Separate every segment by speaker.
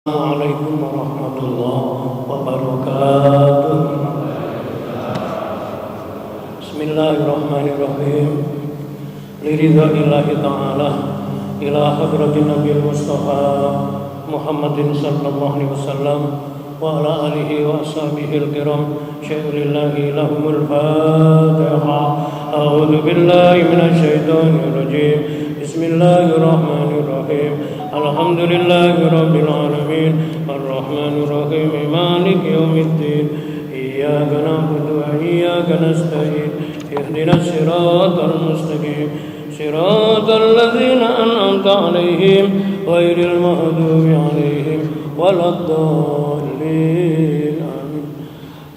Speaker 1: Assalamualaikum warahmatullahi wabarakatuh. Bismillahirrahmanirrahim. Liridhanillahi ta'ala ila hadratin Nabi Mustafa Muhammadin sallallahu alaihi wasallam wa ala alihi wa ashabihi al-kiram. Syai'ulillahi lahumul Fatiha. A'udzu billahi minasy syaithanir rajim. Bismillahirrahmanirrahim. Alhamdulillahi rabbil alamin. Ar-Rahmanir Rahim. Maliki yaumiddin. Iyyaka na'budu wa iyyaka nasta'in. Ihdinas siratal mustaqim. Siratal ladzina an'amta 'alaihim ghairil maghdubi 'alaihim waladdallin.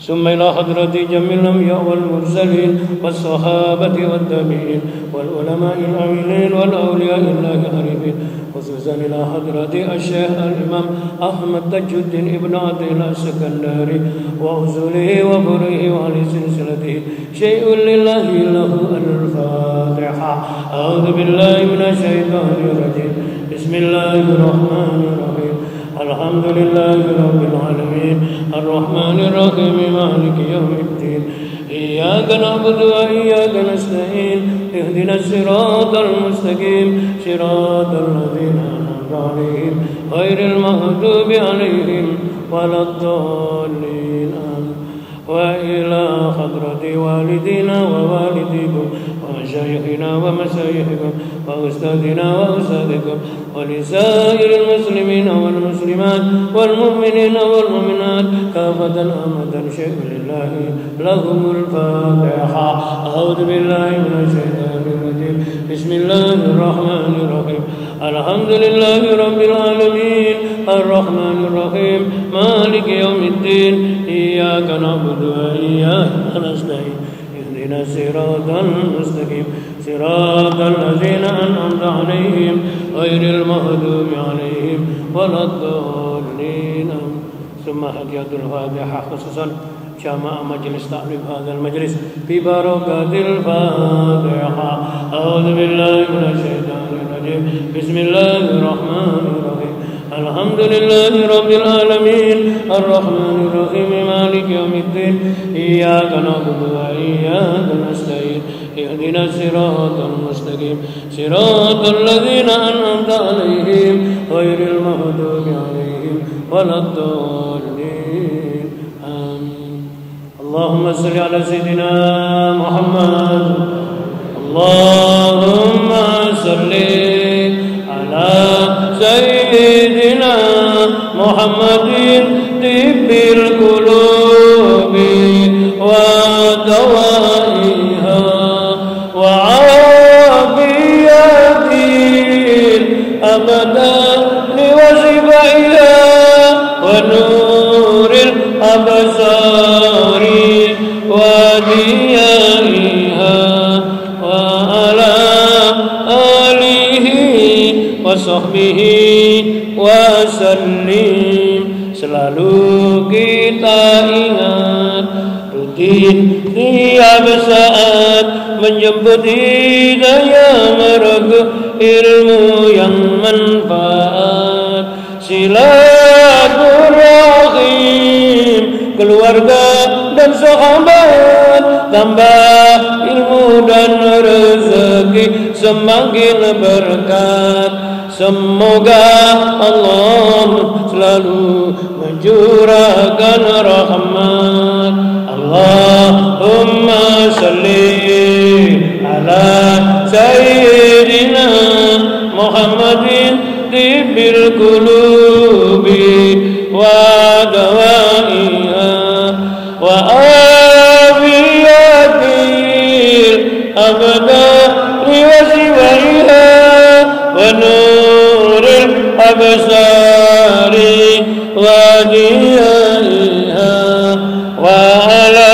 Speaker 1: ثم إلى حضرة جميع الأنبياء والمرسلين والصحابة والتابعين والعلماء العاملين والأولياء الله العارفين، خصوصا إلى حضرة الشيخ الإمام أحمد تاج الدين ابن عبد الله السكندري وأصوله وفروعه وأهل سلسلته. شيء لله له الفاتحة. أعوذ بالله من الشيطان الرجيم. بسم الله الرحمن الرحيم. الحمد لله رب العالمين. الرحمن الرحيم. مالك يوم الدين. إياك نعبد وإياك نستعين. اهدنا الصراط المستقيم. صراط الذين أنعمت عليهم غير المغضوب عليهم ولا الضالين. وإلى حضرة والدينا ووالديكم ومشايخنا ومشايخكم وأستاذنا وأستاذكم ولسائر المسلمين والمسلمات والمؤمنين والمؤمنات كافة أمة. شيء لله لهم الفاتحة. أعوذ بالله من الشيطان الرجيم. بسم الله الرحمن الرحيم. الحمد لله رب العالمين. الرحمن الرحيم. مالك يوم الدين. إياك نعبد وإياك نستعين. اهدنا الصراط المستقيم. صراط الذين أنعمت عليهم غير المغضوب عليهم ولا الضالين. ثم هدية الفاتحة خصوصا جماعة مجلس تعليم هذا المجلس ببركة الفاتحة. أعوذ بالله من الشيطان الرجيم. بسم الله الرحمن الرحيم. الحمد لله رب العالمين. الرحمن الرحيم. مالك يوم الدين. إياك نعبد وإياك نستعين. اهدنا الصراط المستقيم. صراط الذين أنعمت عليهم غير المغضوب عليهم ولا الضالين. آمين. اللهم صل على سيدنا محمد. اللهم صل على سيدنا محمد طب القلوب ودوائها وعافية الأبدان وشفائها ونور الأبصار وديائها وعلى آله وصحبه wasallim. Selalu kita ingat rutin tiap saat menjemput hidayah merogoh ilmu yang manfaat. Silaturahim keluarga dan sahabat, tambah ilmu dan rezeki semakin berkat. Semoga Allah selalu mencurahkan rahmat. Allahumma salli ala sayyidina Muhammadin tibbil qulubi wa dawaiha wa afiyatil abdani wa siwaiha wa nuril absari wa diyaiha wa ala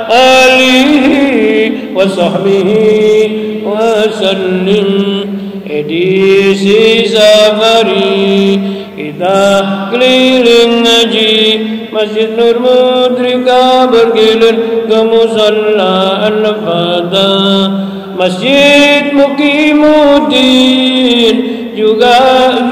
Speaker 1: alihi wa sahbihi wa sallim. Edisi safari kita keliling ngaji Masjid Nur Mudrika, bergilir ke musalla Al-Fatah, Masjid Muqimuddin, juga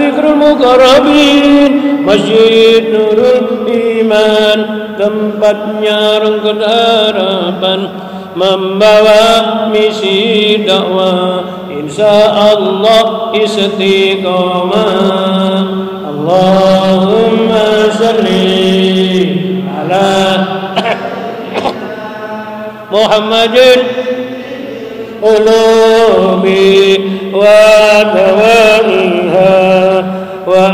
Speaker 1: Zikrul Muqarrabin, Masjid Nurul Iman, tempatnya rengkut harapan, membawa misi dakwah, insya Allah istiqomah. Allahumma salli ala Muhammadin qulubi wa dawaiha wa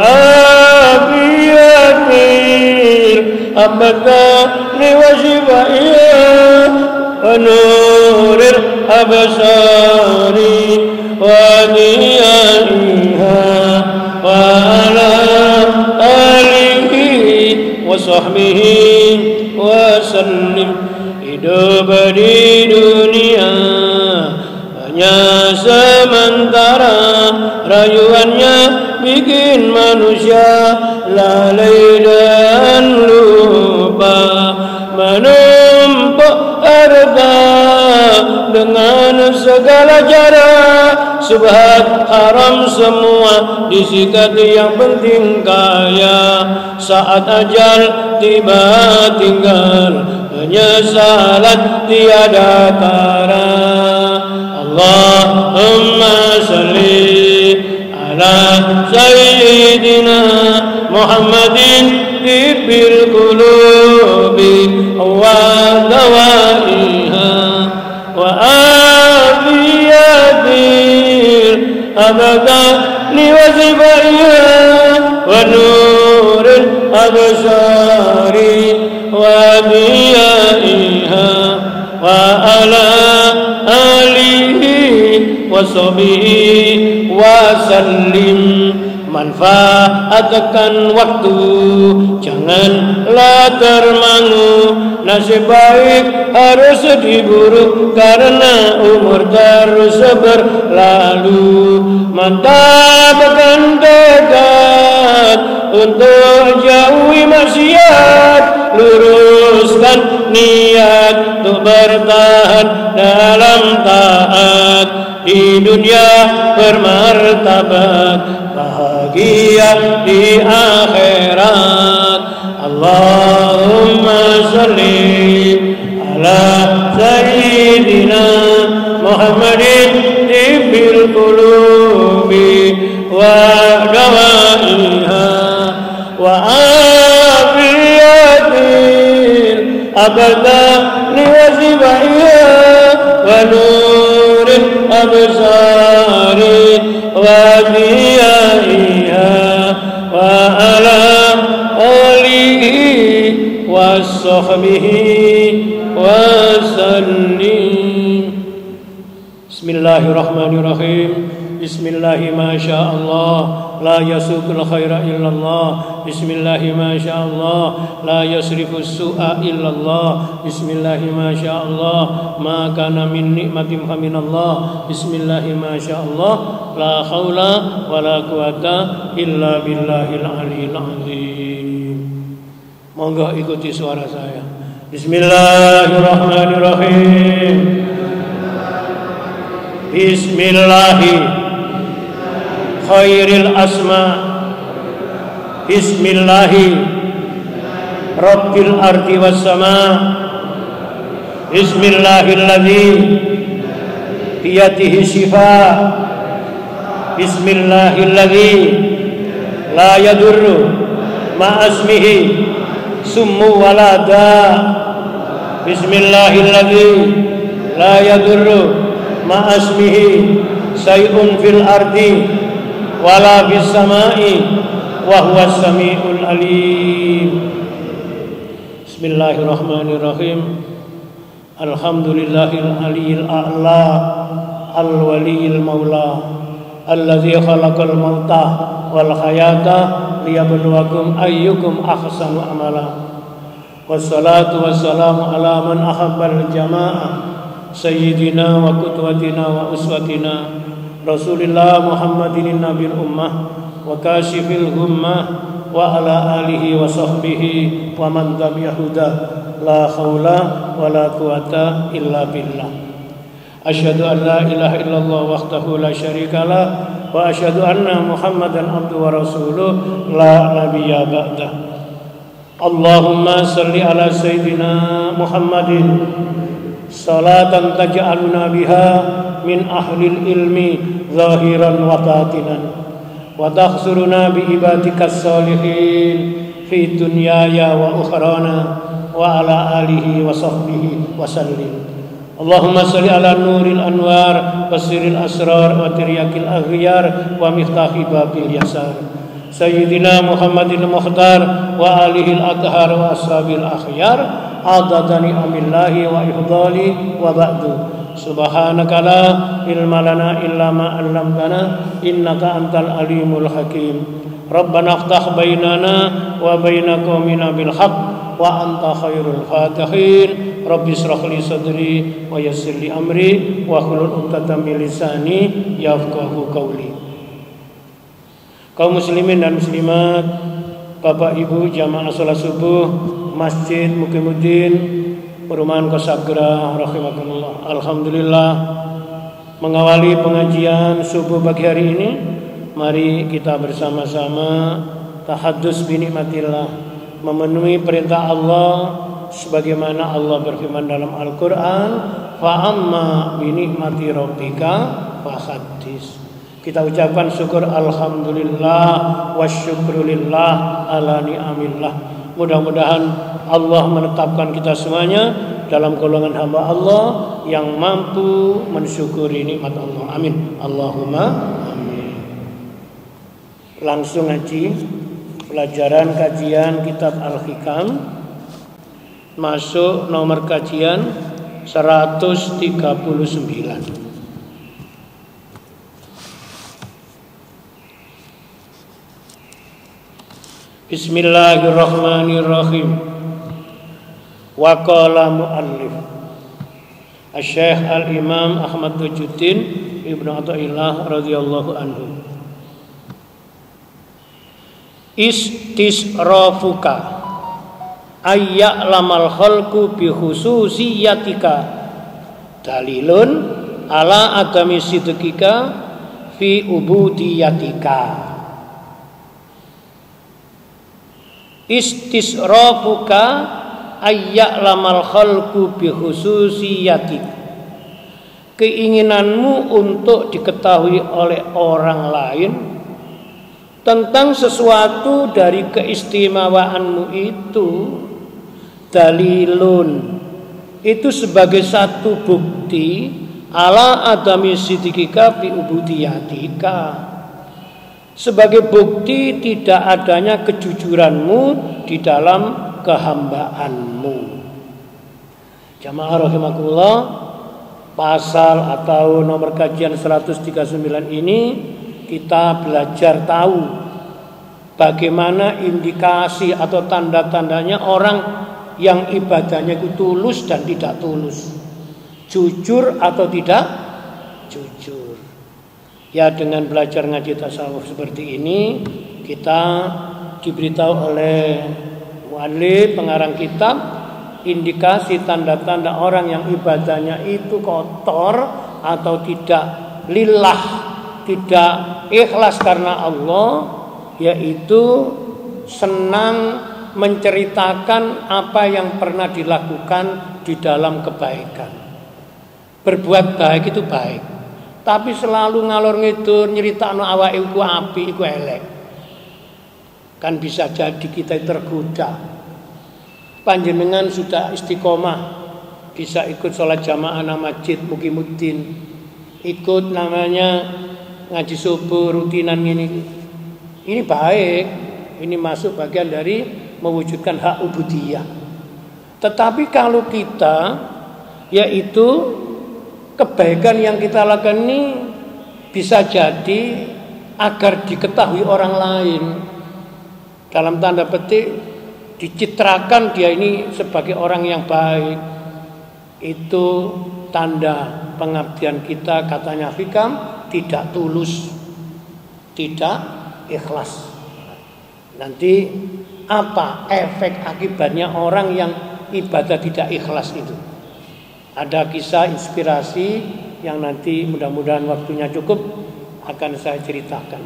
Speaker 1: afiyatil abdani wa shifaiha wa nuril absari wa diyaiha wa ala alihi wa sahbihi wa sallim. Hidup di dunia hanya sementara, rayuannya bikin manusia lalai dan lupa, menumpuk harta dengan segala cara, subhat haram semua disikat, yang penting kaya. Saat ajal tiba tinggal, penyesalan tiada tara. Allahumma salli ala sayyidina Muhammadin tibbil qulubi wa dawaiha wa afiyatil abdani wa shifaiha wa nuril absari wa diyaiha wa ala alihi wa sahbihi wa sallim. Manfaatkan waktu, janganlah termangu, nasib baik harus diburu karena umur terus berlalu. Mantapkan tekad untuk jauhi maksiat, luruskan niat untuk bertahan dalam taat, di dunia bermartabat, bahagia di akhirat. Allahumma salli ala sayyidina Muhammadin tibbil qulubi wa dawaiha wa afiyatil abdani wa shifaiha wa nuril absari wa diyaiha wa ala alihi wa sahbihi wa sallim. Bismillahirrahmanirrahim. Bismillahi ma sya Allah, la yasukul khaira illallah. Bismillahi ma sya Allah, la yasrifus su'a illallah. Bismillahi ma sya Allah, ma kana min nikmatin fa minallah. Bismillahi ma sya Allah, la haula wa la quwata illa billahil aliyil azim. Monggo ikuti suara saya. Bismillahirrahmanirrahim. Bismillahi khairil asma, bismillahi rabbil ardi was sama, bismillahilladzi biyadihi shifa, bismillahilladzi la yadurru ma'asmihi summu walada, bismillahilladzi la yadurru ma'asmihi say'un fil ardi wala bis samai wa huwas samiul alim. Bismillahirrahmanirrahim. Alhamdulillahil aliyil a'la al waliyil maula allazi khalaqal mauta wal hayata liyabluwakum ayyukum ahsanu amala. Wassalatu wassalamu ala man ahabbal jamaah sayyidina wa qudwatina wa uswatina Rasulillah Muhammadin nabil ummah wa kashifil hummah wa ala alihi wa sahbihi wa man tabi'ahuda. La haula wa la quwata illa billah. Asyhadu an la ilaha illallah wahdahu la syarikalah wa asyhadu anna Muhammadan abduhu wa rasuluh la nabiyya ba'dah. Allahumma salli ala sayyidina Muhammadin salatan taj'aluna biha min ahlil ilmi zahiran wa batinan wa takhsuruna bi ibadikas salihin fi dunyaya wa ukhrana wa ala alihi wa sahbihi wa sallim. Allahumma salli ala nuril anwar wa sirril asrar wa tiryakil aghyar wa miftahi babil yasar sayyidina Muhammadil mukhtar wa alihil athhar wa ashabil akhyar adadani amillahi wa ifdali wa ba'du. Subhanaka la ilma lana illa ma 'allamtana innaka antal alimul hakim. Rabbana iftah bainana wa baina qaumina bil haqq wa anta khairul fatihin. Rabbi shrah li sadri wa yassir li amri wa hlul 'uqdatam min lisani yafqahu qawli. Kaum muslimin dan muslimat, Bapak Ibu jamaah salat subuh Masjid Mukimuddin Perumahan Kosagra rahimakumullah. Alhamdulillah, mengawali pengajian subuh pagi hari ini, mari kita bersama-sama tahaddus bi nikmatillah, memenuhi perintah Allah sebagaimana Allah berfirman dalam Al-Qur'an, fa amma bi nikmati rabbika fahaddits. Kita ucapkan syukur alhamdulillah wasyukrulillah ala ni'amillah. Mudah-mudahan Allah menetapkan kita semuanya dalam golongan hamba Allah yang mampu mensyukuri nikmat Allah. Amin. Allahumma amin. Langsung ngaji pelajaran kajian kitab Al-Hikam, masuk nomor kajian 139. Bismillahirrahmanirrahim. Wa qala muallif Asy-Syaikh Al-Imam Ahmad Tajuddin Ibnu Athaillah radhiyallahu anhu. Istisrafuka ayya'lamal khalqu bi khususiyatika dalilun ala adami sidqika fi ubudiyatika. Istisrafuka ayya'lamal khalqu bi khususiyatik. Keinginanmu untuk diketahui oleh orang lain tentang sesuatu dari keistimewaanmu itu dalilun, itu sebagai satu bukti ala adami sidqika fi ubudiyatika, sebagai bukti tidak adanya kejujuranmu di dalam kehambaanmu. Jamaah rahimakumullah, pasal atau nomor kajian 139 ini kita belajar tahu bagaimana indikasi atau tanda-tandanya orang yang ibadahnya itu tulus dan tidak tulus, jujur atau tidak jujur. Ya, dengan belajar ngaji tasawuf seperti ini kita diberitahu oleh muallif pengarang kitab indikasi tanda-tanda orang yang ibadahnya itu kotor atau tidak lillah, tidak ikhlas karena Allah, yaitu senang menceritakan apa yang pernah dilakukan di dalam kebaikan. Berbuat baik itu baik, tapi selalu ngalor ngidur nyeritakno awake iku apik iku elek. Kan bisa jadi kita tergoda. Panjenengan sudah istiqomah, bisa ikut sholat jamaah nang masjid Mukimuddin, ikut namanya ngaji subuh rutinan ini. Ini baik, ini masuk bagian dari mewujudkan hak ubudiyah. Tetapi kalau kita, yaitu kebaikan yang kita lakukan ini bisa jadi agar diketahui orang lain, dalam tanda petik dicitrakan dia ini sebagai orang yang baik, itu tanda pengabdian kita, katanya Hikam, tidak tulus, tidak ikhlas. Nanti apa efek akibatnya orang yang ibadah tidak ikhlas itu? Ada kisah inspirasi yang nanti mudah-mudahan waktunya cukup akan saya ceritakan.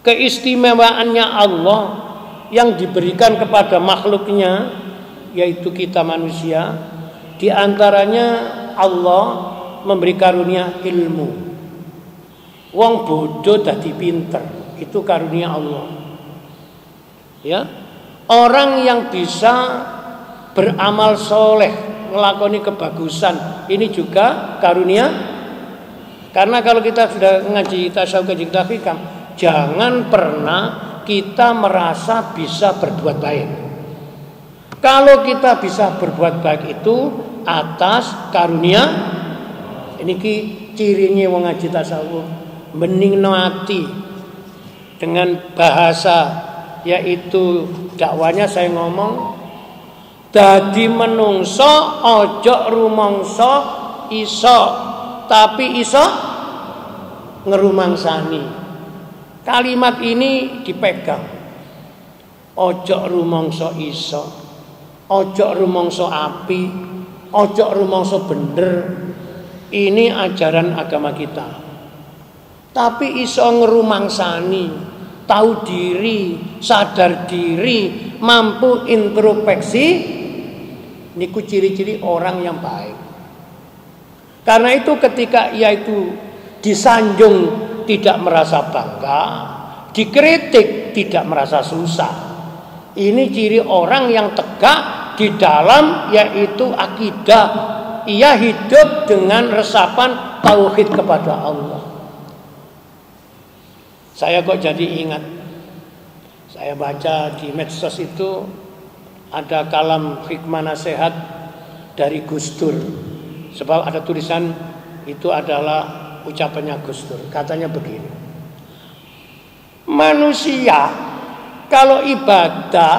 Speaker 1: Keistimewaannya Allah yang diberikan kepada makhluknya, yaitu kita manusia. Di antaranya Allah memberi karunia ilmu. Wong bodoh dadi pinter, itu karunia Allah. Ya, orang yang bisa beramal soleh, melakoni kebagusan, ini juga karunia. Karena kalau kita sudah ngaji tasawuf, ngaji hikam, jangan pernah kita merasa bisa berbuat baik. Kalau kita bisa berbuat baik itu atas karunia. Ini cirinya wong ngaji tasawuf, beningno ati. Dengan bahasa yaitu dakwanya saya ngomong, dadi menungso ojo rumangsa iso, tapi iso ngerumangsani. Kalimat ini dipegang. Ojo rumangsa iso, ojo rumangsa api, ojo rumangsa bener. Ini ajaran agama kita. Tapi iso ngerumangsani, tahu diri, sadar diri, mampu introspeksi, niku ciri-ciri orang yang baik. Karena itu ketika ia itu disanjung tidak merasa bangga, dikritik tidak merasa susah. Ini ciri orang yang tegak di dalam yaitu akidah. Ia hidup dengan resapan tauhid kepada Allah. Saya kok jadi ingat, saya baca di medsos itu ada kalam hikmah nasihat dari Gus Dur. Sebab ada tulisan itu adalah ucapannya Gus Dur. Katanya begini, manusia kalau ibadah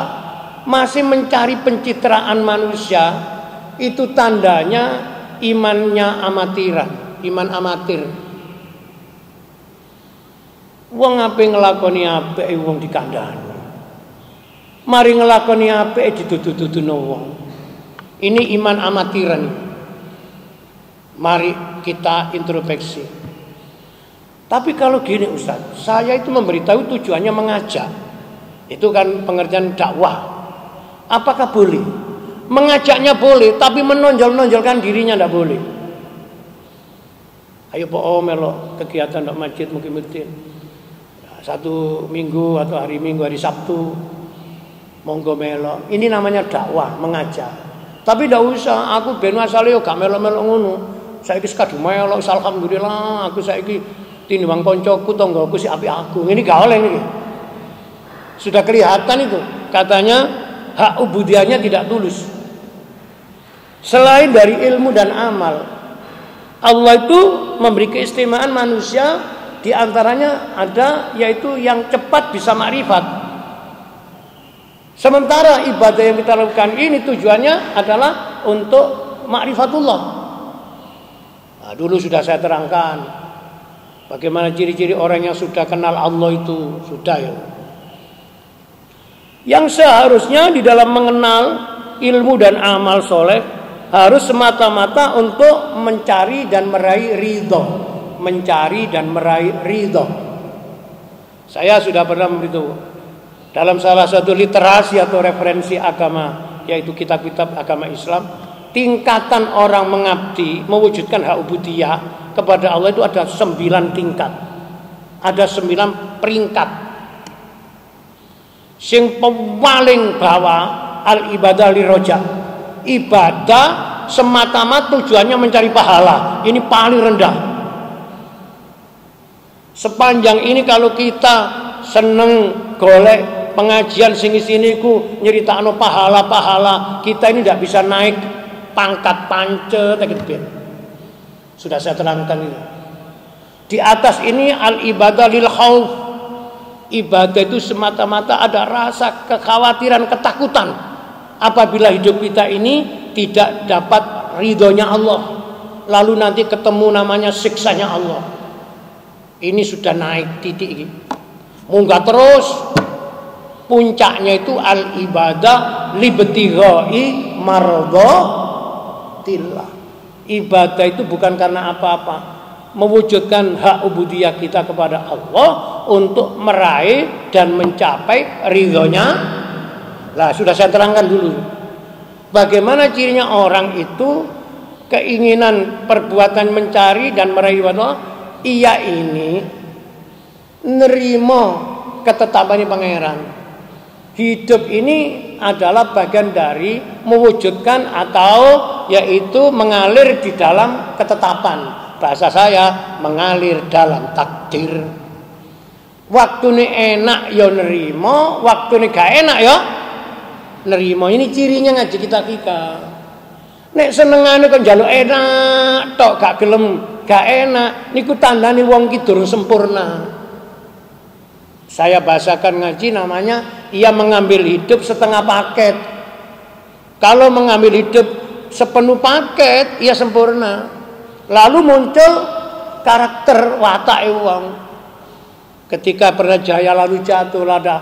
Speaker 1: masih mencari pencitraan manusia, itu tandanya imannya amatiran, iman amatir. Wong ape ngelakoni apik wong dikandani. Mari ngelakoni apik ditutu-tutuno wong. Ini iman amatiran. Mari kita introspeksi. Tapi kalau gini Ustaz, saya itu memberitahu tujuannya mengajak. Itu kan pengertian dakwah. Apakah boleh? Mengajaknya boleh, tapi menonjol-nonjolkan dirinya tidak boleh. Ayo po melo kegiatan dok masjid mungkin satu minggu atau hari Minggu, hari Sabtu, monggo melo. Ini namanya dakwah, mengajak. Tapi tidak usah, aku ben asale yo gak melo-melo ngono. Saiki sekadu melo, alhamdulillah, aku saiki tinimbang koncoku tanggoku si api aku. Ini gak oleh niki. Sudah kelihatan itu. Katanya hak ubudiyahnya tidak tulus. Selain dari ilmu dan amal, Allah itu memberi keistimewaan manusia, di antaranya ada yaitu yang cepat bisa makrifat. Sementara ibadah yang kita lakukan ini tujuannya adalah untuk makrifatullah. Nah, dulu sudah saya terangkan bagaimana ciri-ciri orang yang sudah kenal Allah itu, sudah ya. Yang seharusnya di dalam mengenal ilmu dan amal soleh harus semata-mata untuk mencari dan meraih ridho. Mencari dan meraih ridho. Saya sudah pernah memberitahu dalam salah satu literasi atau referensi agama, yaitu kitab-kitab agama Islam, tingkatan orang mengabdi, mewujudkan hak ubudiyah kepada Allah itu ada 9 tingkat. Ada 9 peringkat. Sing paling bawah al ibadah liroja. Ibadah semata-mata tujuannya mencari pahala. Ini paling rendah. Sepanjang ini kalau kita seneng golek pengajian sini-sini ku nyeritakno pahala-pahala, kita ini tidak bisa naik pangkat pancet gitu. Sudah saya terangkan ini. Di atas ini al ibadah lil khauf. Ibadah itu semata-mata ada rasa kekhawatiran, ketakutan apabila hidup kita ini tidak dapat ridhonya Allah, lalu nanti ketemu namanya siksanya Allah. Ini sudah naik titik ini. Munggah terus. Puncaknya itu al ibadah libtighai mardhatillah. Ibadah itu bukan karena apa-apa, mewujudkan hak ubudiyah kita kepada Allah untuk meraih dan mencapai ridhonya. Lah sudah saya terangkan dulu bagaimana cirinya orang itu keinginan perbuatan mencari dan meraih Allah. Ia ini nerimo ketetapannya pangeran. Hidup ini adalah bagian dari mewujudkan atau yaitu mengalir di dalam ketetapan. Bahasa saya mengalir dalam takdir. Waktu ini enak ya nerimo, waktu ini gak enak ya nerimo. Ini cirinya ngaji kita. Nek senengane kok njaluk enak tok gak gelem gak enak niku tandane wong ki durung sempurna. Saya bahasakan ngaji namanya ia mengambil hidup setengah paket. Kalau mengambil hidup sepenuh paket ia sempurna. Lalu muncul karakter watak wong. Ketika pernah jaya lalu jatuh lada.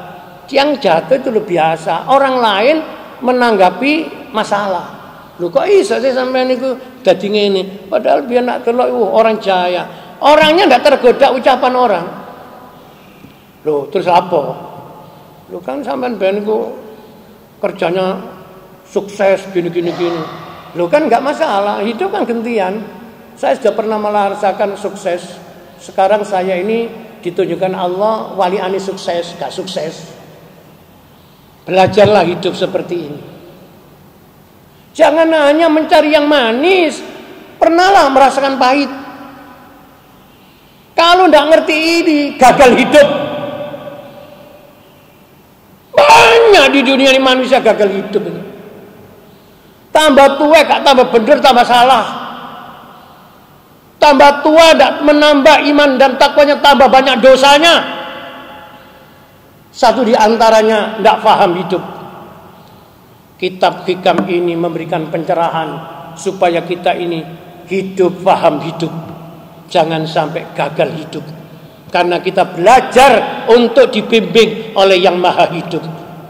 Speaker 1: Yang jatuh itu lebih biasa. Orang lain menanggapi masalah. Lho kok iso sih sampean niku dadi ngene? Padahal biar nak delok orang jaya. Orangnya ndak tergoda ucapan orang. Loh, terus apa? Loh kan sampean ben niku kerjanya sukses gini. Loh kan enggak masalah, hidup kan gantian. Saya sudah pernah merasakan sukses. Sekarang saya ini ditunjukkan Allah wali ani sukses, gak sukses. Belajarlah hidup seperti ini. Jangan hanya mencari yang manis. Pernahlah merasakan pahit. Kalau enggak ngerti ini, gagal hidup. Banyak di dunia ini manusia gagal hidup ini. Tambah tua gak tambah bener, tambah salah. Tambah tua gak menambah iman dan takwanya, tambah banyak dosanya. Satu di antaranya gak paham hidup. Kitab hikam ini memberikan pencerahan supaya kita ini hidup, paham hidup. Jangan sampai gagal hidup. Karena kita belajar untuk dibimbing oleh yang maha hidup.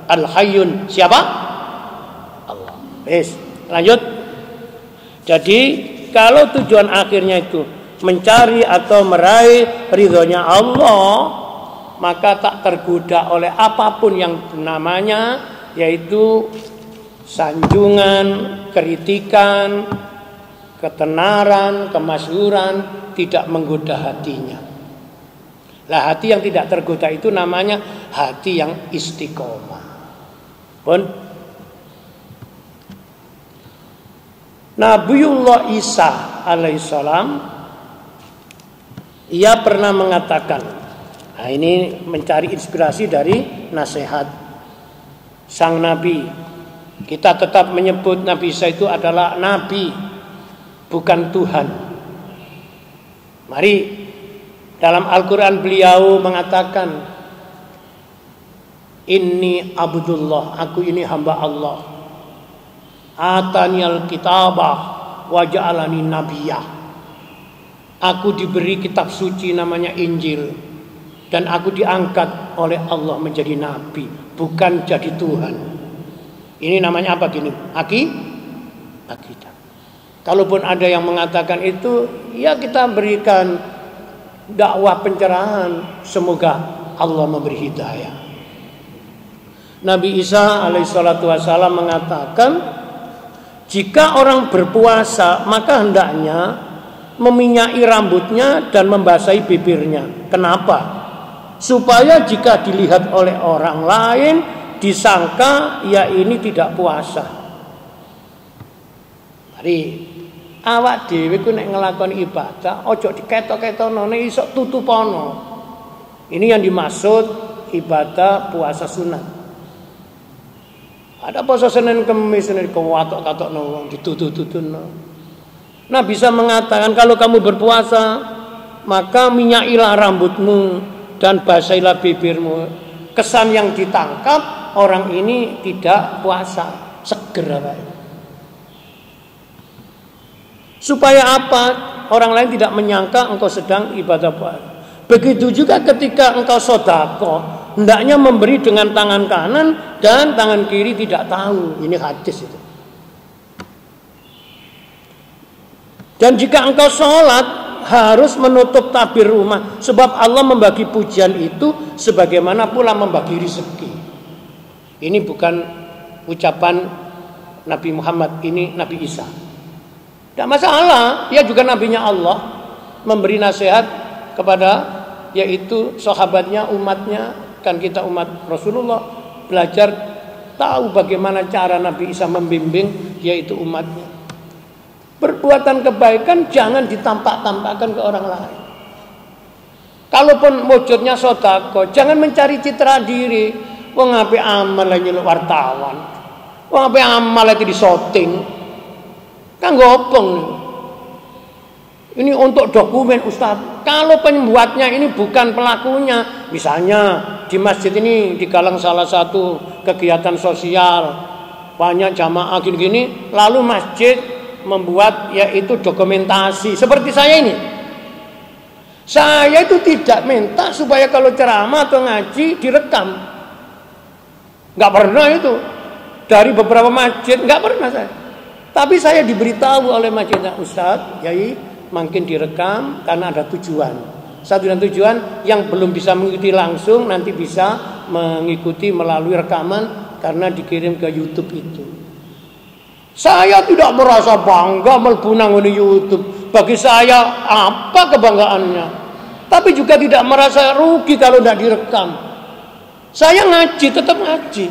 Speaker 1: Al-Hayyun siapa? Allah. Lanjut. Jadi kalau tujuan akhirnya itu mencari atau meraih ridhonya Allah, maka tak tergoda oleh apapun yang namanya yaitu sanjungan, kritikan, ketenaran, kemasyhuran tidak menggoda hatinya. Lah hati yang tidak tergoda itu namanya hati yang istiqomah. Pun Nabiullah Isa alaihissalam ia pernah mengatakan, nah ini mencari inspirasi dari nasihat sang Nabi. Kita tetap menyebut Nabi Isa itu adalah Nabi, bukan Tuhan. Mari dalam Al-Quran beliau mengatakan, Inni abdullah, aku ini hamba Allah. Atanial kitabah wa ja'alani nabiyah. Aku diberi kitab suci namanya Injil, dan aku diangkat oleh Allah menjadi nabi, bukan jadi Tuhan. Ini namanya apa gini? Akidah. Kalaupun ada yang mengatakan itu, ya kita berikan dakwah pencerahan, semoga Allah memberi hidayah. Nabi Isa alaihissalatu wassalam mengatakan, jika orang berpuasa maka hendaknya meminyaki rambutnya dan membasahi bibirnya. Kenapa? Supaya jika dilihat oleh orang lain disangka ya ini tidak puasa. Mari awak dhewe ku nek nglakoni ibadah ojo diketok-ketokno nek iso tutupono. Ini yang dimaksud ibadah puasa sunat. Ada puasa Senin Kemis ini kewatok-katokno wong ditutu-tutuno. Nah bisa mengatakan kalau kamu berpuasa maka minyakilah rambutmu dan basahilah bibirmu. Kesan yang ditangkap orang ini tidak puasa, seger apa? Supaya apa? Orang lain tidak menyangka engkau sedang ibadah puasa. Begitu juga ketika engkau sedekah, hendaknya memberi dengan tangan kanan dan tangan kiri tidak tahu. Ini hadis itu. Dan jika engkau sholat, harus menutup tabir rumah. Sebab Allah membagi pujian itu sebagaimana pula membagi rezeki. Ini bukan ucapan Nabi Muhammad, ini Nabi Isa. Tidak masalah, dia juga nabinya Allah, memberi nasihat kepada yaitu sahabatnya, umatnya. Kan kita umat Rasulullah belajar tahu bagaimana cara Nabi Isa membimbing yaitu umatnya. Perbuatan kebaikan jangan ditampak-tampakkan ke orang lain. Kalaupun wujudnya sedekah, jangan mencari citra diri. Wong ape amal nyeluk wartawan. Wong ape amal iki disoting. Kanggo opong. Ini untuk dokumen Ustaz. Kalau pembuatnya ini bukan pelakunya, misalnya di masjid ini digalang salah satu kegiatan sosial, banyak jamaah gini-gini, lalu masjid membuat yaitu dokumentasi seperti saya ini. Saya itu tidak minta supaya kalau ceramah atau ngaji direkam. Nggak pernah itu. Dari beberapa masjid nggak pernah saya. Tapi saya diberitahu oleh masjidnya, Ustaz, Yai, makin direkam karena ada tujuan. Satu dan tujuan yang belum bisa mengikuti langsung nanti bisa mengikuti melalui rekaman karena dikirim ke YouTube itu. Saya tidak merasa bangga mlebu nang YouTube. Bagi saya apa kebanggaannya? Tapi juga tidak merasa rugi kalau tidak direkam. Saya ngaji, tetap ngaji.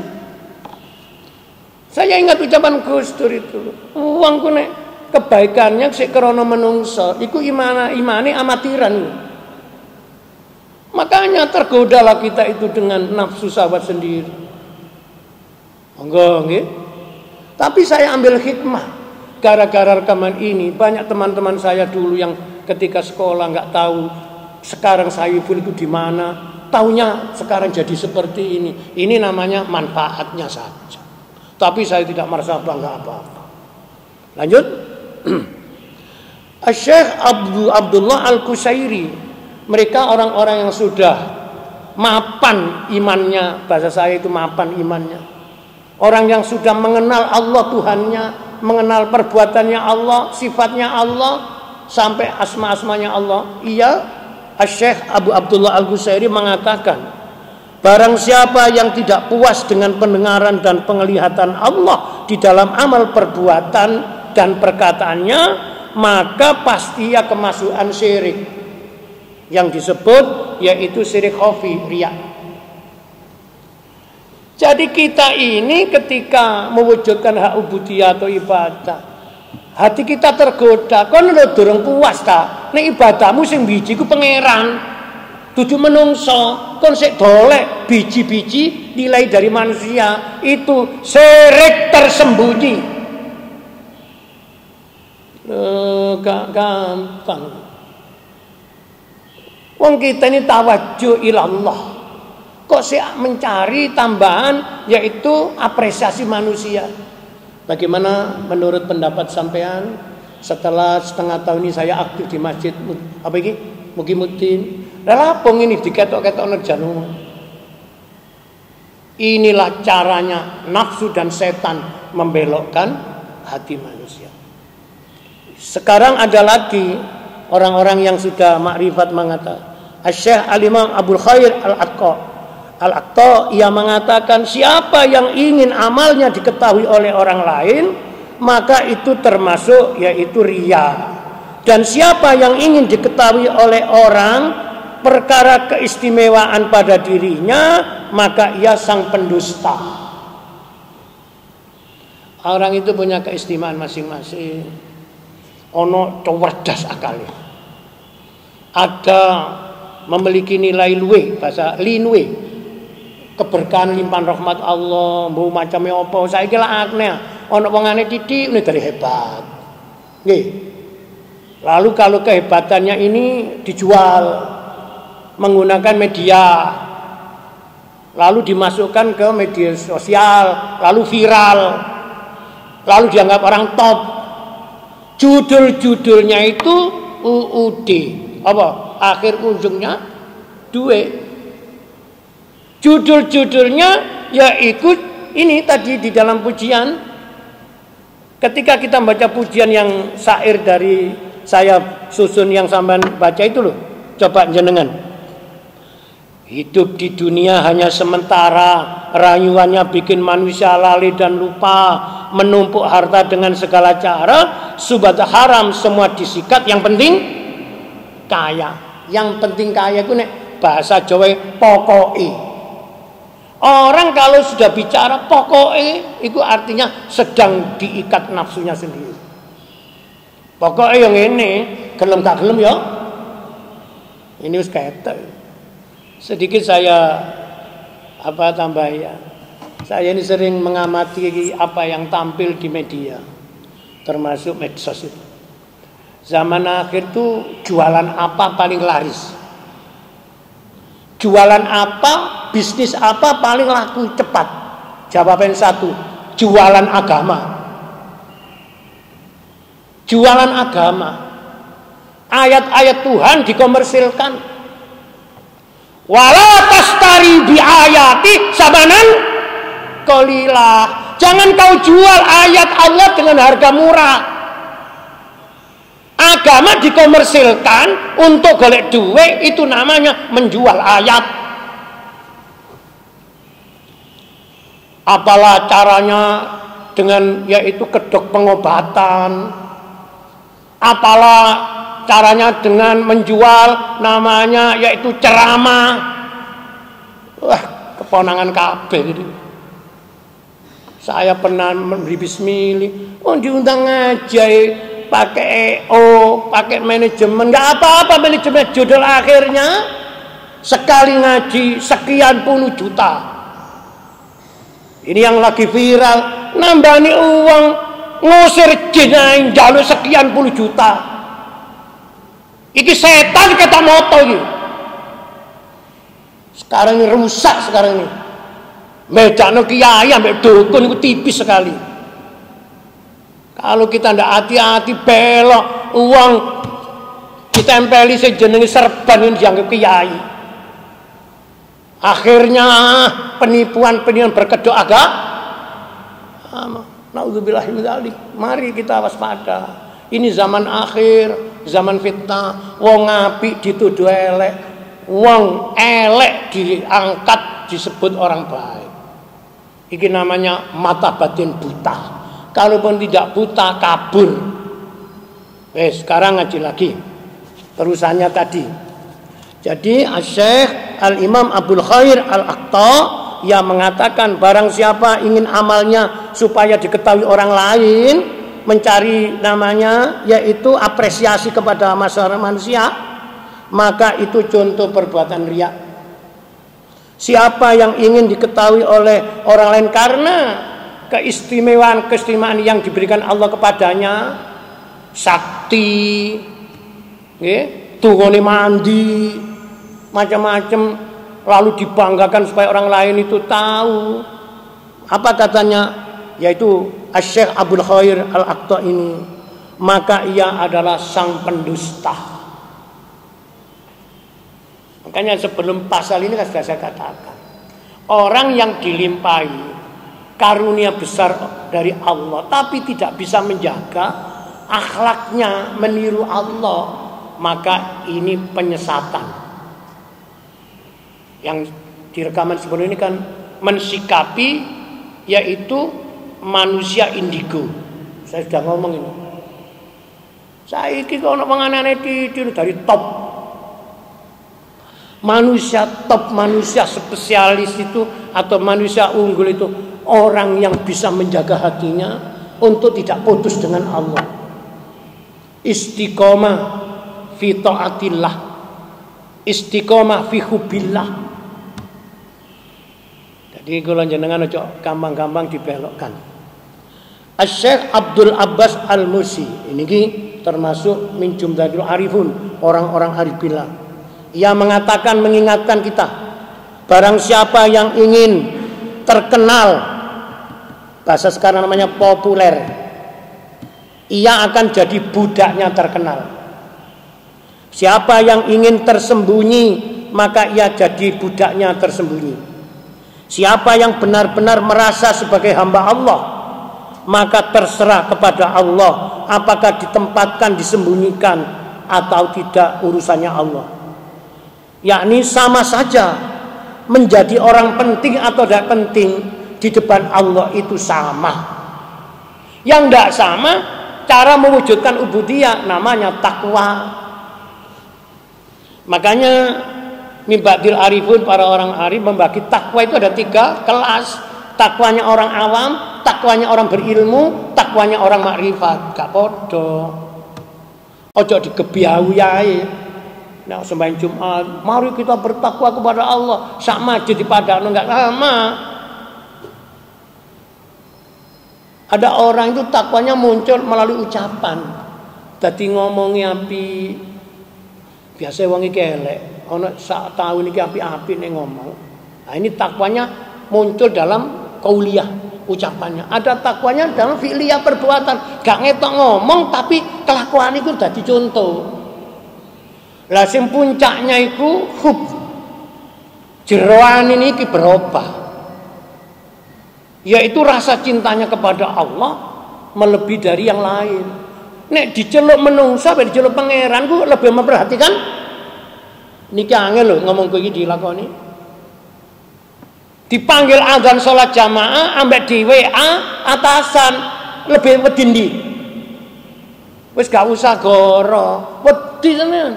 Speaker 1: Saya ingat ucapan Gus Dur itu. Uangku nek kebaikannya sik krana menungso, iku imane amatiran. Makanya tergodalah kita itu dengan nafsu sahabat sendiri. Monggo nggih. Tapi saya ambil hikmah. Gara-gara rekaman ini banyak teman-teman saya dulu yang ketika sekolah nggak tahu sekarang Saiful itu di mana, taunya sekarang jadi seperti ini. Ini namanya manfaatnya saja. Tapi saya tidak merasa bangga apa-apa. Lanjut. Syekh Abdullah Al-Qusairi, mereka orang-orang yang sudah mapan imannya, bahasa saya itu mapan imannya. Orang yang sudah mengenal Allah Tuhannya, mengenal perbuatannya Allah, sifatnya Allah, sampai asma-asmanya Allah. Iya, Syekh Abu Abdullah Al-Qusairi mengatakan, barang siapa yang tidak puas dengan pendengaran dan penglihatan Allah di dalam amal perbuatan dan perkataannya, maka pasti ia kemasukan syirik yang disebut yaitu syirik khafi, riya. Jadi kita ini ketika mewujudkan hak ubudiyah atau ibadah, hati kita tergoda. Kon lho durung puas ta? Nek ibadahmu sing biji ku pangeran, dudu menungso. Kon sik dolek biji-biji nilai dari manusia, itu syirik tersembunyi. Gak gampang. Wong kita ini tawajuh ilallah, kok sih mencari tambahan yaitu apresiasi manusia. Bagaimana menurut pendapat sampean setelah setengah tahun ini saya aktif di masjid apa ini Mugimuddin, lapong ini diketok-ketok nerjanu. Inilah caranya nafsu dan setan membelokkan hati manusia. Sekarang ada lagi orang-orang yang sudah makrifat mengatakan, Syekh Al-Imam Abul Khair Al-Aqta, ia mengatakan siapa yang ingin amalnya diketahui oleh orang lain, maka itu termasuk yaitu riya. Dan siapa yang ingin diketahui oleh orang perkara keistimewaan pada dirinya, maka ia sang pendusta. Orang itu punya keistimewaan masing-masing. Ono cerdas akalnya. Ada memiliki nilai luwe, bahasa linwe. Keberkahan limpahan rahmat Allah, mbok macame apa, saiki lak akne. Ono wongane titik ini dari hebat. Nggih. Lalu kalau kehebatannya ini dijual menggunakan media, lalu dimasukkan ke media sosial, lalu viral, lalu dianggap orang top. Judul-judulnya itu UUD, apa? Akhir ujungnya duit. Judul-judulnya ya ikut ini tadi di dalam pujian. Ketika kita membaca pujian yang syair dari saya susun yang sampean baca itu loh. Coba jenengan. Hidup di dunia hanya sementara, rayuannya bikin manusia lalai dan lupa, menumpuk harta dengan segala cara, subhat haram semua disikat, yang penting kaya. Yang penting kaya itu nek bahasa Jawa pokoke. Orang kalau sudah bicara pokoke itu artinya sedang diikat nafsunya sendiri. Pokoknya yang ini gelem gak gelem ya. Ini wis ketek. Sedikit saya tambah ya. Saya ini sering mengamati apa yang tampil di media, termasuk medsos itu. Zaman akhir itu jualan apa paling laris? Jualan apa, bisnis apa paling laku cepat? Jawaban satu, jualan agama. Jualan agama, ayat-ayat Tuhan dikomersilkan. Wala tastari bi ayati samanan qalilah. Jangan kau jual ayat Allah dengan harga murah. Agama dikomersilkan untuk golek duit, itu namanya menjual ayat. Apalah caranya dengan yaitu kedok pengobatan. Apalah caranya dengan menjual namanya yaitu ceramah. Wah, keponangan kabeh itu. Saya pernah memberi bismillah, diundang aja pakai EO, pakai manajemen, nggak apa-apa manajemen, judul akhirnya sekali ngaji sekian puluh juta. Ini yang lagi viral, nambani uang, ngusir jin ae njaluk sekian puluh juta. Iki setan kata moto iki. Sekarang ini rusak sekarang ini. Bedakno kiai ambek dukun itu tipis sekali. Kalau kita ndak hati-hati belok uang ditempeli sejenenge serban ini dianggap kiai. Akhirnya penipuan berkedok agama. Naudzubillah min dzalik. Mari kita waspada. Ini zaman akhir, zaman fitnah. Wong apik dituduh elek, wong elek diangkat disebut orang baik. Ini namanya mata batin buta. Kalaupun tidak buta, kabur. Sekarang ngaji lagi. Terusannya tadi. Jadi Syekh Al-Imam Abdul Khair Al-Aqta yang mengatakan barang siapa ingin amalnya supaya diketahui orang lain, mencari namanya yaitu apresiasi kepada masyarakat manusia, maka itu contoh perbuatan riya. Siapa yang ingin diketahui oleh orang lain karena keistimewaan yang diberikan Allah kepadanya, sakti, tungone mandi, macam-macam, lalu dibanggakan supaya orang lain itu tahu. Apa katanya? Yaitu Syekh Abdul Khair Al-Aqta ini, maka ia adalah sang pendusta. Makanya sebelum pasal ini kan sudah saya katakan, orang yang dilimpahi karunia besar dari Allah tapi tidak bisa menjaga akhlaknya meniru Allah, maka ini penyesatan. Yang direkaman sebelum ini kan mensikapi yaitu manusia indigo. Saya sudah ngomong ini. Saiki kok ono panganane tidur dari top. Manusia top, manusia spesialis itu atau manusia unggul itu orang yang bisa menjaga hatinya untuk tidak putus dengan Allah. Istiqomah fi taatillah. Istiqomah fi hubbillah. Jadi kalau jenengan ojo gampang-gampang dibelokkan. Syekh Abdul Abbas Al-Musi ini termasuk min jumlatil arifun, orang-orang arif billah. Ia mengatakan, mengingatkan kita, barang siapa yang ingin terkenal, bahasa sekarang namanya populer, ia akan jadi budaknya terkenal. Siapa yang ingin tersembunyi, maka ia jadi budaknya tersembunyi. Siapa yang benar-benar merasa sebagai hamba Allah, maka terserah kepada Allah apakah ditempatkan, disembunyikan atau tidak, urusannya Allah. Yakni sama saja menjadi orang penting atau tidak penting di depan Allah itu sama. Yang tidak sama cara mewujudkan ubudiyah, namanya takwa. Makanya Mibadil Arifun, para orang arif membagi takwa itu ada 3 kelas. Takwanya orang awam, takwanya orang berilmu, takwanya orang makrifat. Gak podo. Ojo digebiawi ae. Nah, sembahyang Jumat, mari kita bertakwa kepada Allah. Sak masjid dipadakno enggak sama. Ada orang itu takwanya muncul melalui ucapan. Dadi ngomongi api. Biasa wong iki elek. Ana sak tahun iki api-api ning ngomong. Nah, ini takwanya muncul dalam qauliyah, ucapannya. Ada takwanya dalam fi'liyah, perbuatan. Gak ngetok ngomong tapi kelakuan itu dadi contoh. Lah sing puncaknya iku hub. Jeroan ini ki berubah. Yaitu rasa cintanya kepada Allah melebihi dari yang lain. Nek diceluk menungsa, diceluk pangeran ku lebih memperhatikan. Niki angel lho ngomong kowe iki dilakoni. Dipanggil azan sholat jamaah ambek di WA atasan lebih wedi ndi. Wis gak usah goro, wedi tenan.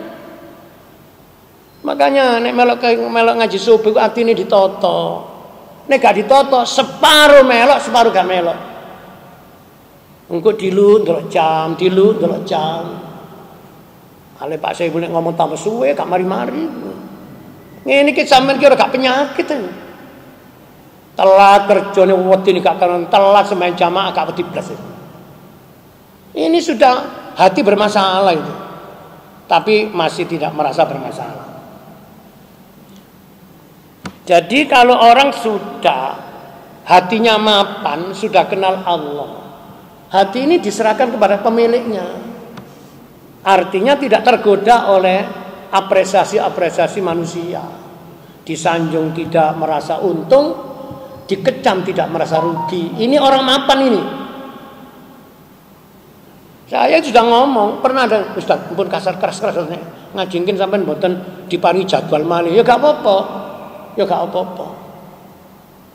Speaker 1: Makanya nek melok ngaji subuh ku atine ditoto. Nek gak ditoto separuh melok, separuh gak melok. Engko dilu ndelok jam, dilu ndelok jam. Ale Pak Saiful nek ngomong tambah suwe gak mari-mari. Ngene iki sampean kira gak penyakit. Telat kerjane wedi gak karon, telat sembahyang jamaah gak wedi blas. Ini sudah hati bermasalah itu. Tapi masih tidak merasa bermasalah. Jadi kalau orang sudah hatinya mapan, sudah kenal Allah, hati ini diserahkan kepada pemiliknya. Artinya tidak tergoda oleh apresiasi-apresiasi manusia. Disanjung tidak merasa untung, dikecam tidak merasa rugi. Ini orang mapan ini. Saya sudah ngomong, pernah ada Ustaz, pun kasar keras-keras ngajingkin sampai mboten diparingi jadwal malih. Ya gak apa-apa. Ya gak apa-apa.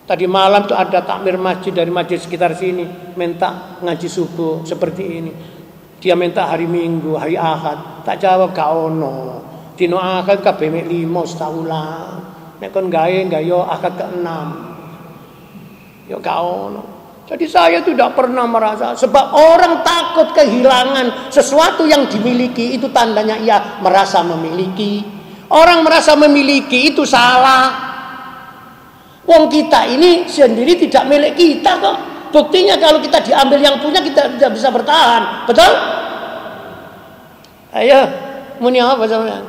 Speaker 1: Tadi malam tuh ada takmir masjid dari masjid sekitar sini minta ngaji subuh seperti ini. Dia minta hari Minggu, hari Ahad. Tak jawab gak ono. Dino Ahad kabeh mek 5 setaulan. Nek kon gawe yo Ahad ke-6. Yo gak ono. Jadi saya tidak pernah merasa, sebab orang takut kehilangan sesuatu yang dimiliki, itu tandanya ia merasa memiliki. Orang merasa memiliki itu salah. Wong kita ini sendiri tidak milik kita kok. Buktinya kalau kita diambil yang punya, kita tidak bisa bertahan. Betul? Ayo, muni apa sampean?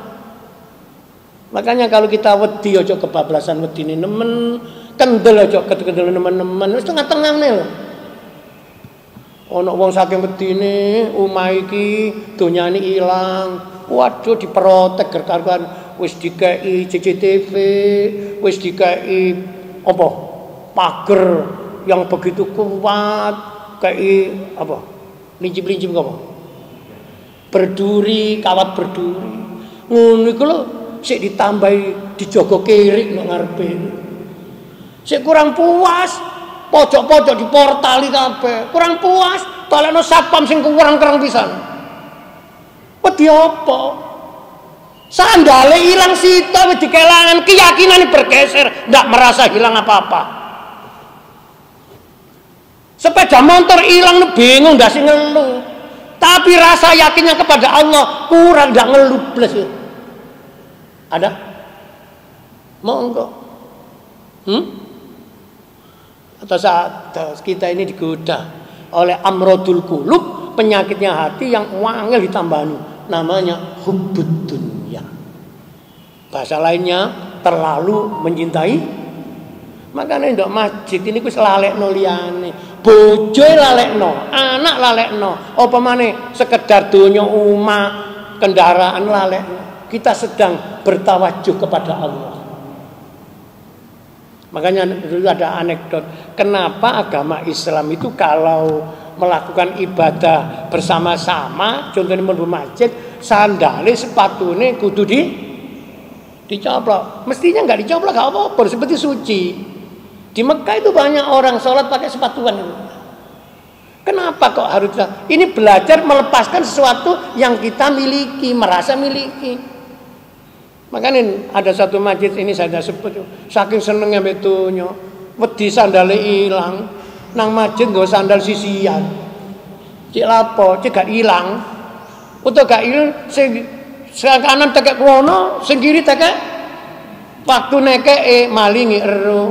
Speaker 1: Makanya kalau kita wedi aja kebablasan wedine nemen, kendel aja kendel nemen-nemen, wis tengah-tengah lho. Ana wong saking wedine omah iki donyane ilang. Waduh diprotek gerkaran, wis dikei CCTV, wis dikei apa? Pager yang begitu kuat, kayak apa? Lincip-lincip apa? Berduri, kawat berduri. Ngono iku lho, sik ditambahi dijogo kirik nang ngarepe. Sik kurang puas, pojok-pojok diportali kabeh. Kurang puas, tolekno satpam sing kurang-kurang pisan. Wedi apa? Sandale hilang sita wis dikelangan, keyakinan bergeser, ndak merasa hilang apa-apa. Sepeda motor hilang bingung ndak sih ngeluh. Tapi rasa yakinnya kepada Allah kurang, ndak ngeluh blas. Ada? Mau enggak? Atau saat kita ini digoda oleh amrodul qulub, penyakitnya hati yang wangel ditambani, namanya hubbud dunya. Bahasa lainnya terlalu mencintai. Makanya ndok masjid ini wis lalekno liyane. Bojo lalekno, anak lalekno, apa maneh sekedar donya omah, kendaraan lalekno. Kita sedang bertawajuh kepada Allah. Makanya dulu ada anekdot, kenapa agama Islam itu kalau melakukan ibadah bersama-sama, contohnya mlebu masjid, sandale sepatune kudu dicoplok. Mestinya nggak dicoplok, nggak apa-apa, seperti suci. Di Mekah itu banyak orang sholat pakai sepatuan. Kenapa kok harus? Ini belajar melepaskan sesuatu yang kita miliki, merasa miliki. Makanya ada satu masjid ini saya sebut, saking senengnya betunya, wedi sandale ilang, nang masjid nggo sandal sisian. Cek lapo, cek gak ilang. Utawa gak ilang sing kanan tekek kono, sing kiri tekek waktu nekeke malingi ero.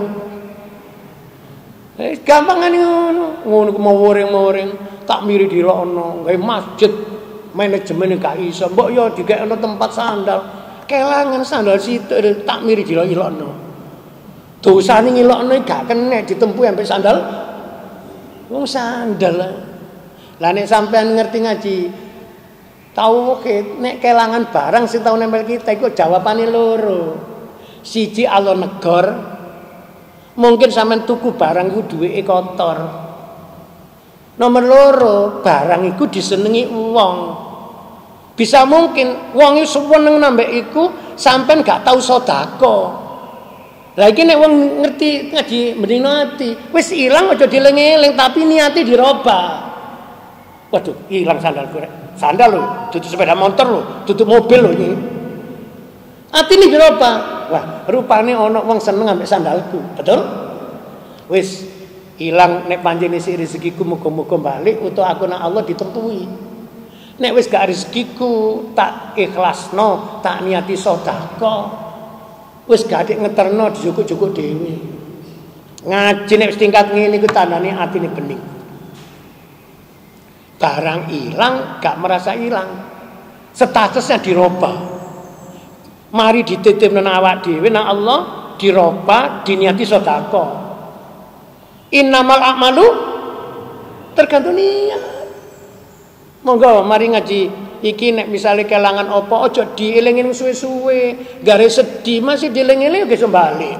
Speaker 1: Gampang ngono mau woring-woring tak miri dilokno, gawe masjid manajemen gak iso. Mbok yo digekno tempat sandal. Kelangan sandal situ tak miri dilok-ilokno. Dosane ngilokno gak kena ditempuh sampai sandal. Wong sandal. Lah nek sampean ngerti ngaji, tau nek kelangan barang sing tau nempel kita iku jawabane loro. Siji Allah negor. Mungkin sampean tuku barang iku duweke kotor. Nomor loro, barang iku disenengi wong. Bisa mungkin wong iku seneng nambah iku sampean gak tau sedekah. Lah iki nek wong ngerti ngaji mending ati, wis ilang aja dieling-eling tapi niate dirobah. Waduh, ilang sandalku rek. Sandal lho, dudu sepeda motor lho, dudu mobil lho iki. Atine dirobah. Wah, rupane ana wong seneng ambek sandalku. Betul? Wis ilang nek panjenengan isi rezekiku muga-muga balik utawa aku nang Allah ditempuhi. Nek wis gak rezekiku tak ikhlasno, tak niati sedekah. Wis gak adik ngeterno dijukuk-jukuk dhewe. Ngaji nek wis tingkat ngene iku tandane atine bening. Barang ilang gak merasa ilang. Statusnya dirubah. Mari dititip nang awak dhewe nang Allah, dirubah, diniati sedekah. Innamal a'malu tergantung niat. Monggo mari ngaji iki nek misale kelangan apa aja dieling-eling suwe-suwe, gare sedih masih dieling-eling wis bali.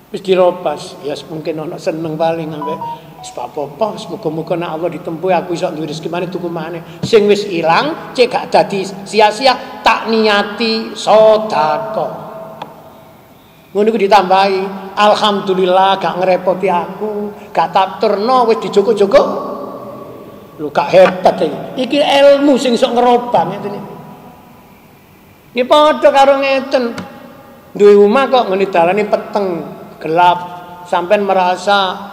Speaker 1: Wis dirobas, ya mungkin ana seneng paling ambek wis apa-apa, semoga-moga nek Allah ditempuh aku iso duwe rezeki maneh tuku maneh. Sing wis ilang cek gak dadi sia-sia tak niati sedekah. Ngono iku ditambahi, alhamdulillah gak ngerepoti aku, gak tak turno wis dijukuk-jukuk. Lu gak hebat iki ilmu sing sok ngerobah ngeten iki. Iki padha karo ngeten. Duwe omah kok ngene dalane peteng, gelap, sampean merasa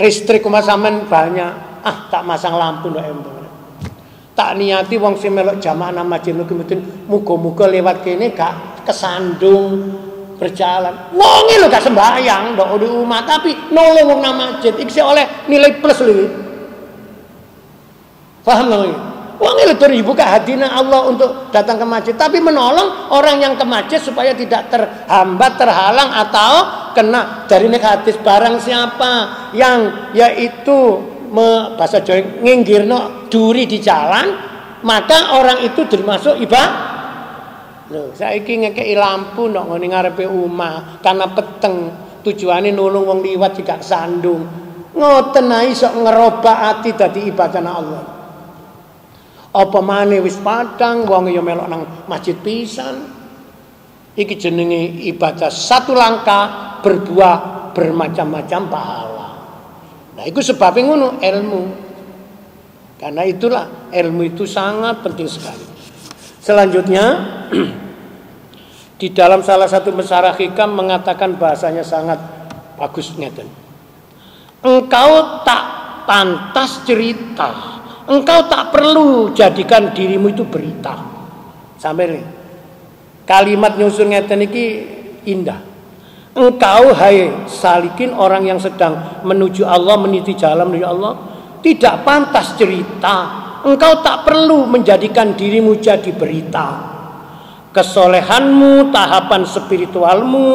Speaker 1: listrik omah sampean banyak. Ah, tak masang lampu ndok embung. Tak niati wong sing melok jamaah nang masjid niku mboten muga-muga lewat kene gak kesandung berjalan. Wonge lho gak sembahyang ndok di omah tapi nolong wong nang masjid iki oleh nilai plus lho. Paham nggak? Wong itu dibuka hatinya Allah untuk datang ke masjid, tapi menolong orang yang ke masjid supaya tidak terhambat, terhalang atau kena dari negatif. Barang siapa yang yaitu bahasa Jawa nginggirno duri di jalan, maka orang itu termasuk ibadah. Loh, saiki ngekeki lampu ndok ngene ngarepe omah karena peteng, tujuane nulung wong liwat juga sandung. Ngoten ae iso ngerobah ati dadi ibadah Allah. Apa maneh wis padang wong ya melok nang masjid pisan. Iki jenenge ibadah satu langkah berbuah bermacam-macam pahala. Nah, itu sebabnya ngono ilmu. Karena itulah ilmu itu sangat penting sekali. Selanjutnya di dalam salah satu Mesarah Hikam mengatakan bahasanya sangat bagus ngeten. Engkau tak pantas cerita. Engkau tak perlu jadikan dirimu itu berita. Sampai nih. Kalimat nyusun ngeten iki indah. Engkau hai salikin orang yang sedang menuju Allah, meniti jalan menuju Allah, tidak pantas cerita. Engkau tak perlu menjadikan dirimu jadi berita. Kesolehanmu, tahapan spiritualmu,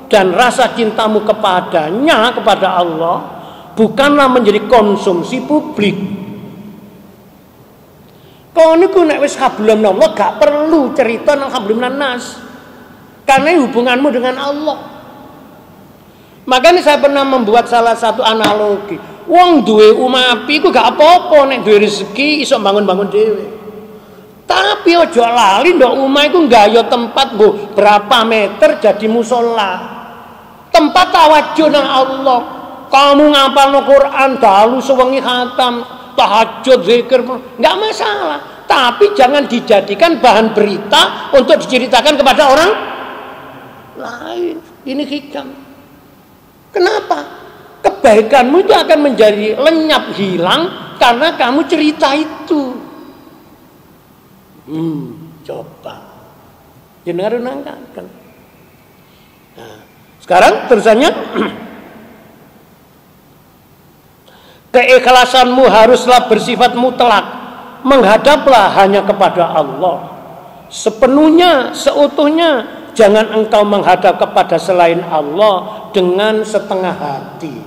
Speaker 1: dan rasa cintamu kepadanya, kepada Allah, bukanlah menjadi konsumsi publik. Kau niku nek wis hablum Allah gak perlu cerita nang hablum nas. Karena hubunganmu dengan Allah. Makanya saya pernah membuat salah satu analogi. Wong duwe omah api iku gak apa-apa nek duwe rezeki iso bangun-bangun dhewe. Tapi ojo lali ndok omah iku nggayo tempat mbok berapa meter jadi musola. Tempat tawajuh nang Allah. Kamu ngapalno Quran, dalu sewengi khatam, tahajud, zikir, enggak masalah. Tapi jangan dijadikan bahan berita untuk diceritakan kepada orang lain. Ini hikam. Kenapa? Kebaikanmu itu akan menjadi lenyap, hilang karena kamu cerita itu. Coba. Jenengan nangkakan. Nah, sekarang terusannya keikhlasanmu haruslah bersifat mutlak. Menghadaplah hanya kepada Allah sepenuhnya, seutuhnya. Jangan engkau menghadap kepada selain Allah dengan setengah hati.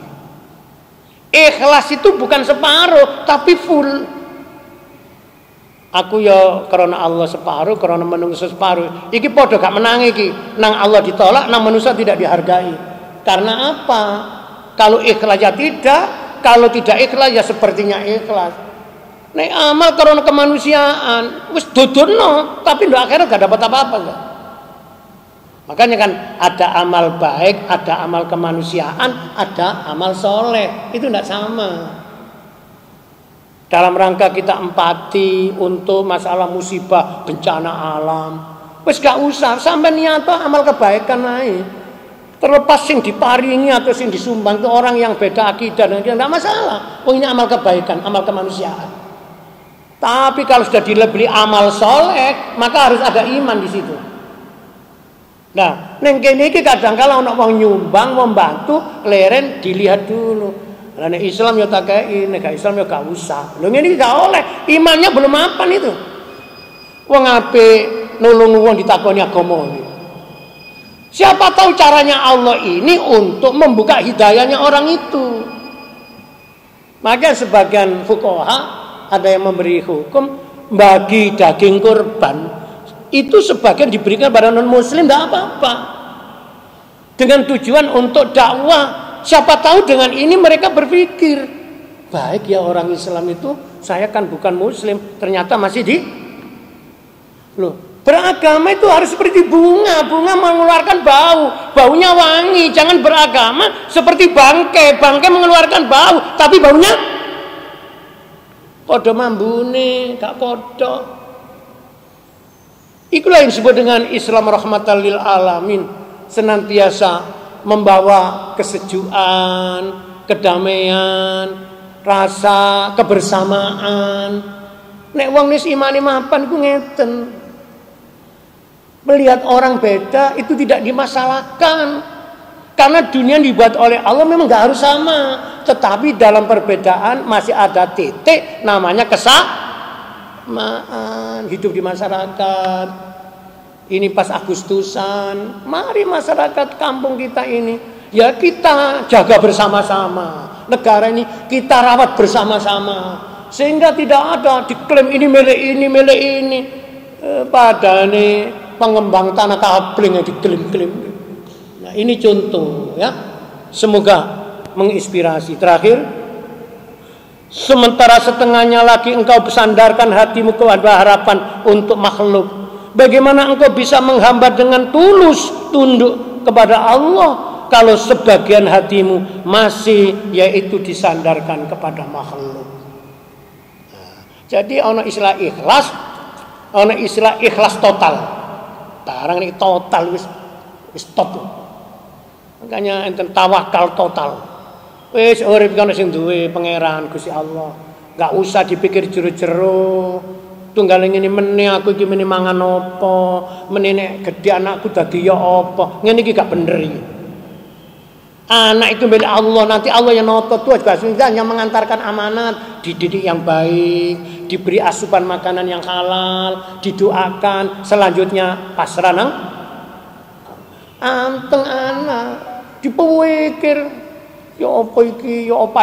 Speaker 1: Ikhlas itu bukan separuh, tapi full. Aku ya karena Allah separuh, karena manusia separuh. Iki podo gak menang iki. Nang Allah ditolak, nang manusia tidak dihargai. Karena apa? Kalau ikhlas ya tidak, kalau tidak ikhlas ya sepertinya ikhlas. Nek amal karena kemanusiaan, wis dodono, tapi ndak akhirnya gak dapat apa-apa enggak. Makanya kan ada amal baik, ada amal kemanusiaan, ada amal soleh. Itu tidak sama. Dalam rangka kita empati untuk masalah musibah, bencana alam. Wes gak usah, sampai niat amal kebaikan naik. Terlepas sing diparingi atau sing disumbang ke orang yang beda akidah dan tidak masalah. Pokoknya amal kebaikan, amal kemanusiaan. Tapi kalau sudah dilebeli amal soleh, maka harus ada iman di situ. Nah, neng kene iki kadang kala ana wong nyumbang, membantu, leren dilihat dulu. Lah nek Islam ya tak kei, nek gak Islam ya gak usah. Lho ngene iki gak oleh, imannya belum mapan itu. Wong apik nulung wong ditakoni agama iki. Siapa tahu caranya Allah ini untuk membuka hidayahnya orang itu. Maka sebagian fuqaha ada yang memberi hukum bagi daging kurban itu sebagian diberikan pada non muslim, tidak apa-apa, dengan tujuan untuk dakwah. Siapa tahu dengan ini mereka berpikir baik ya, orang Islam itu saya kan bukan muslim, ternyata masih di beragama itu harus seperti bunga mengeluarkan baunya wangi. Jangan beragama seperti bangkai mengeluarkan bau tapi baunya podo mambune gak podo. Itulah yang disebut dengan Islam rahmatan lil alamin, senantiasa membawa kesejukan, kedamaian, rasa kebersamaan. Nek wong wis imane mapan ku ngeten. Melihat orang beda itu tidak dimasalahkan. Karena dunia dibuat oleh Allah memang gak harus sama, tetapi dalam perbedaan masih ada titik namanya hidup di masyarakat. Ini pas Agustusan, mari masyarakat kampung kita ini ya kita jaga bersama-sama. Negara ini kita rawat bersama-sama sehingga tidak ada diklaim ini milik ini. Padahal ini pengembang tanah kabling yang diklaim-klaim. Nah, ini contoh ya. Semoga menginspirasi. Terakhir, sementara setengahnya lagi engkau sandarkan hatimu kepada harapan untuk makhluk. Bagaimana engkau bisa menghamba dengan tulus tunduk kepada Allah kalau sebagian hatimu masih yaitu disandarkan kepada makhluk. Nah, jadi ana istilah ikhlas, ana istilah ikhlas total. Barang ini total wis stop. Makanya enten tawakal total. Wis urip kana sing duwe pangeran Gusti Allah. Enggak usah dipikir jero-jero. Tunggal ngene meneh aku iki meneh mangan apa, meneh nek gedhe anakku dadi ya apa. Ngene iki gak bener iki. Anak itu milik Allah, nanti Allah yang notot tuh yang mengantarkan amanat, dididik yang baik, diberi asupan makanan yang halal, didoakan, selanjutnya pasrah nang anteng anak, dipikir ya apa iki, ya apa.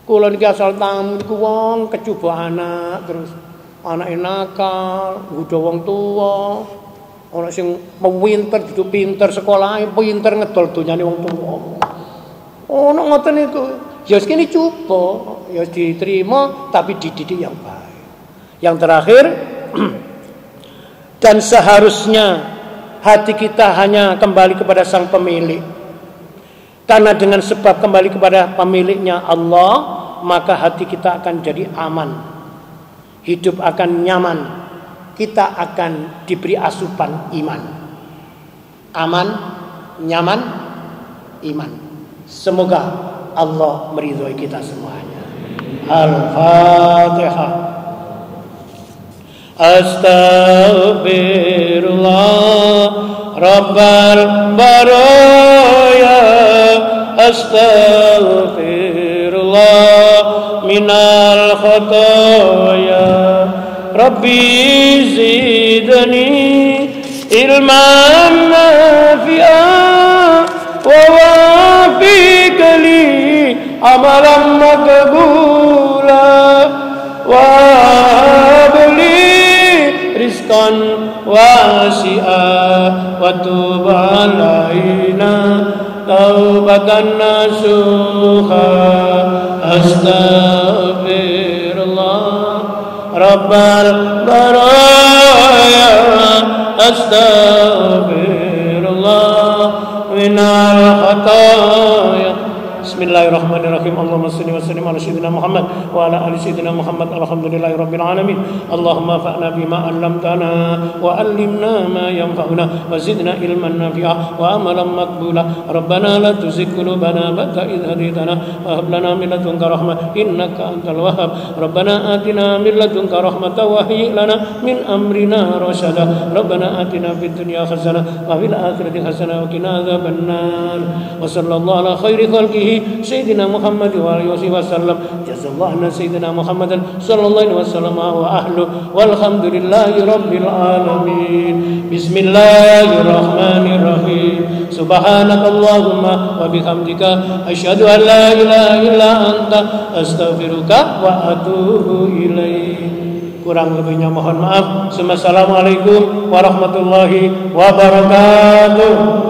Speaker 1: Kula niki asal tamu niku wong kecoba anak terus anake nakal, nggodha wong tuwa. Ana sing pinter, dudu pinter sekolahe, pinter ngedol donyane wong tuwa. Ono ngoten niku. Ya kene coba, ya diterima tapi dididik yang baik. Yang terakhir dan seharusnya hati kita hanya kembali kepada sang pemilik. Karena dengan sebab kembali kepada pemiliknya Allah, maka hati kita akan jadi aman. Hidup akan nyaman. Kita akan diberi asupan iman. Aman, nyaman, iman. Semoga Allah meridhoi kita semuanya. Al-Fatihah. Astaghfirullah Rabbal baraya. Astaghfirullah minal khotoya. Rabbi zidni ilman nafi'an wa wafiq li amalan maqbula wa habli rizqan wasi'a wa tub alaina taubatan nasuha. Astaghfirullah Rabbal baraya. Astaghfirullah minal khataya. Bismillahirrahmanirrahim. Allahumma shalli wa sallim ala sayyidina Muhammad wa ala ali sayyidina Muhammad. Alhamdulillahirabbil alamin. Allahumma fa'na bima 'allamtana wa 'allimna ma yanfa'una wa zidna ilman nafi'a wa amalan maqbula. Rabbana la tuzigh qulubana ba'da idh hadaytana wa hab lana min ladunka rahmah innaka antal wahhab. Rabbana atina min ladunka rahmatan wa hayyi' lana min amrina rasyada. Rabbana atina fid dunya hasanah wa fil akhirati hasanah wa qina adzabannar. Wa sallallahu ala khairi khalqihi Sayyidina Muhammad wa alihi wasallam. Jazallahu anna Sayyidina Muhammadan sallallahu alaihi wasallam wa ahlu walhamdulillahi rabbil alamin. Bismillahirrahmanirrahim. Subhanakallahumma wa bihamdika asyhadu an la ilaha illa anta astaghfiruka wa atubu ilaik. Kurang lebihnya mohon maaf. Assalamualaikum warahmatullahi wabarakatuh.